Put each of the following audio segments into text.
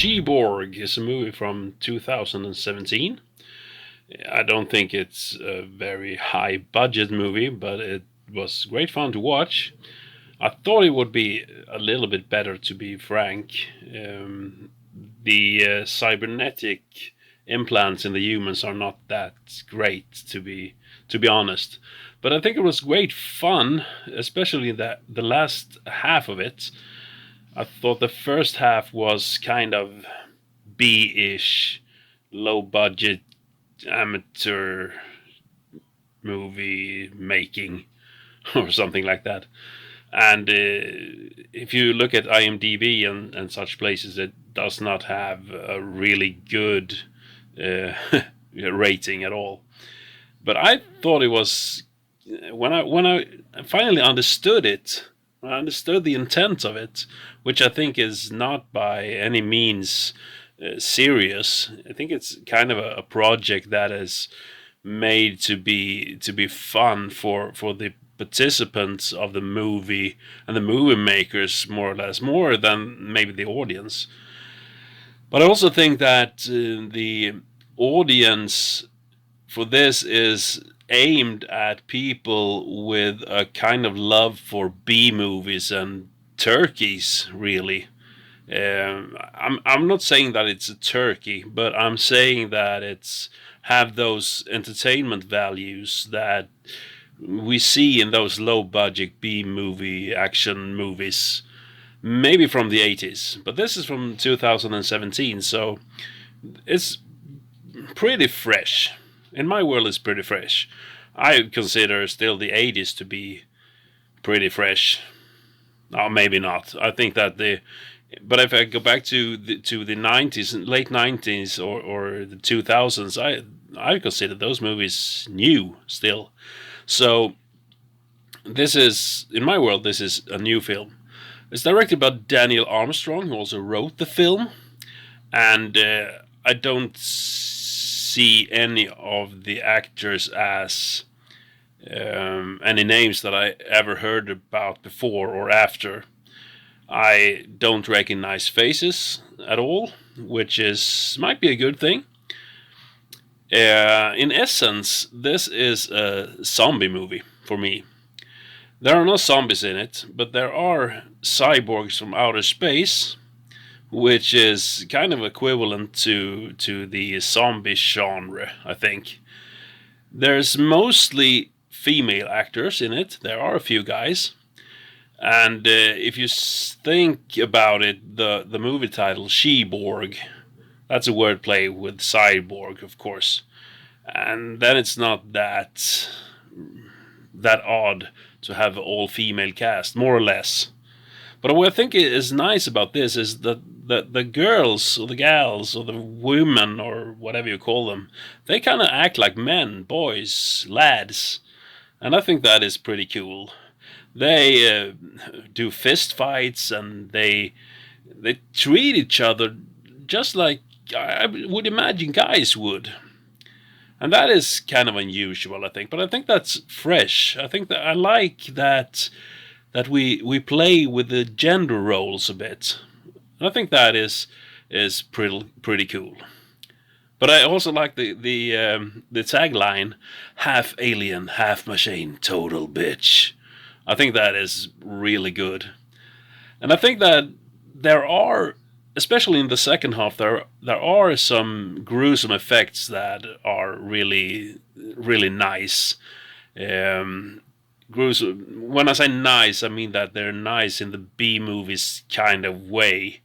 SheBorg is a movie from 2017. I don't think it's a very high budget movie, but it was great fun to watch. I thought it would be a little bit better, to be frank. The cybernetic implants in the humans are not that great, to be honest. But I think it was great fun, especially that the last half of it. I thought the first half was kind of B-ish, low budget amateur movie making or something like that. And if you look at IMDb and such places, it does not have a really good uh, rating at all. But I thought it was when I finally understood it. I understood the intent of it, which I think is not by any means serious. I think it's kind of a project that is made to be fun for the participants of the movie and the movie makers, more or less, more than maybe the audience. But I also think that the audience for this is aimed at people with a kind of love for B movies and turkeys, really. I'm not saying that it's a turkey, but I'm saying that it's have those entertainment values that we see in those low budget B movie action movies, maybe from the 80s. But this is from 2017, so it's pretty fresh. In my world, it's pretty fresh. I consider still the 80s to be pretty fresh. No, maybe not. I think that but if I go back to the 90s, late 90s or the 2000s, I consider those movies new still. So this is, in my world, this is a new film. It's directed by Daniel Armstrong, who also wrote the film, and I don't see any of the actors as any names that I ever heard about before or after. I don't recognize faces at all, which is might be a good thing. In essence, this is a zombie movie for me. There are no zombies in it, but there are cyborgs from outer space, which is kind of equivalent to the zombie genre, I think. There's mostly female actors in it. There are a few guys, and if you think about it, the movie title SheBorg, that's a wordplay with cyborg, of course, and then it's not that odd to have an all female cast, more or less. But what I think is nice about this is that the girls or the gals or the women or whatever you call them, they kind of act like men, boys, lads, and I think that is pretty cool. They do fist fights and they treat each other just like I would imagine guys would. And that is kind of unusual, I think. But I think that's fresh. I think that I like that we play with the gender roles a bit. And I think that is pretty cool. But I also like the tagline, half alien, half machine, total bitch. I think that is really good. And I think that there are, especially in the second half, there are some gruesome effects that are really nice. Gruesome. When I say nice, I mean that they're nice in the B movies kind of way.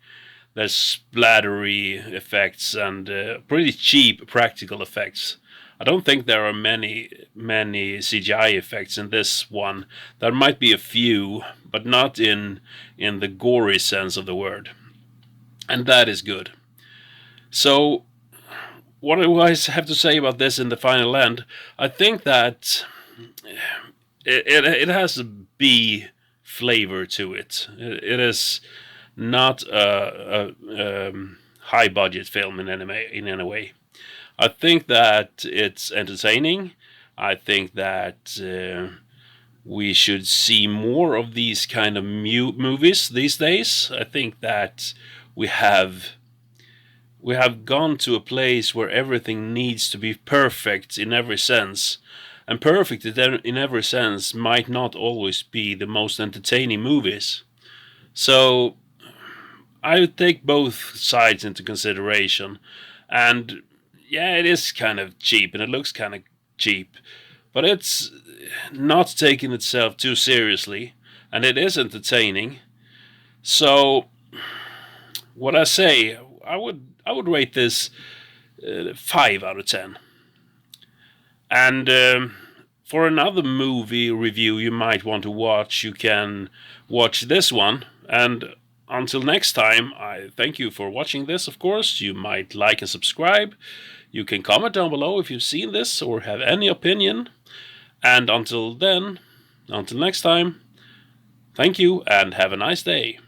There's splattery effects and pretty cheap practical effects. I don't think there are many CGI effects in this one. There might be a few, but not in the gory sense of the word, and that is good. So, what do I have to say about this in the final end? I think that it has a B flavor to it. It is not a high budget film in any way. I think that it's entertaining. I think that we should see more of these kind of movies these days. I think that we have we have gone to a place where everything needs to be perfect in every sense. And perfect in every sense might not always be the most entertaining movies. So I would take both sides into consideration. And yeah, it is kind of cheap and it looks kind of cheap. But it's not taking itself too seriously. And it is entertaining. So what I say, I would rate this 5 out of 10. And for another movie review you might want to watch, you can watch this one. And until next time, I thank you for watching this, of course. You might like and subscribe. You can comment down below if you've seen this or have any opinion. And until then, until next time, thank you and have a nice day.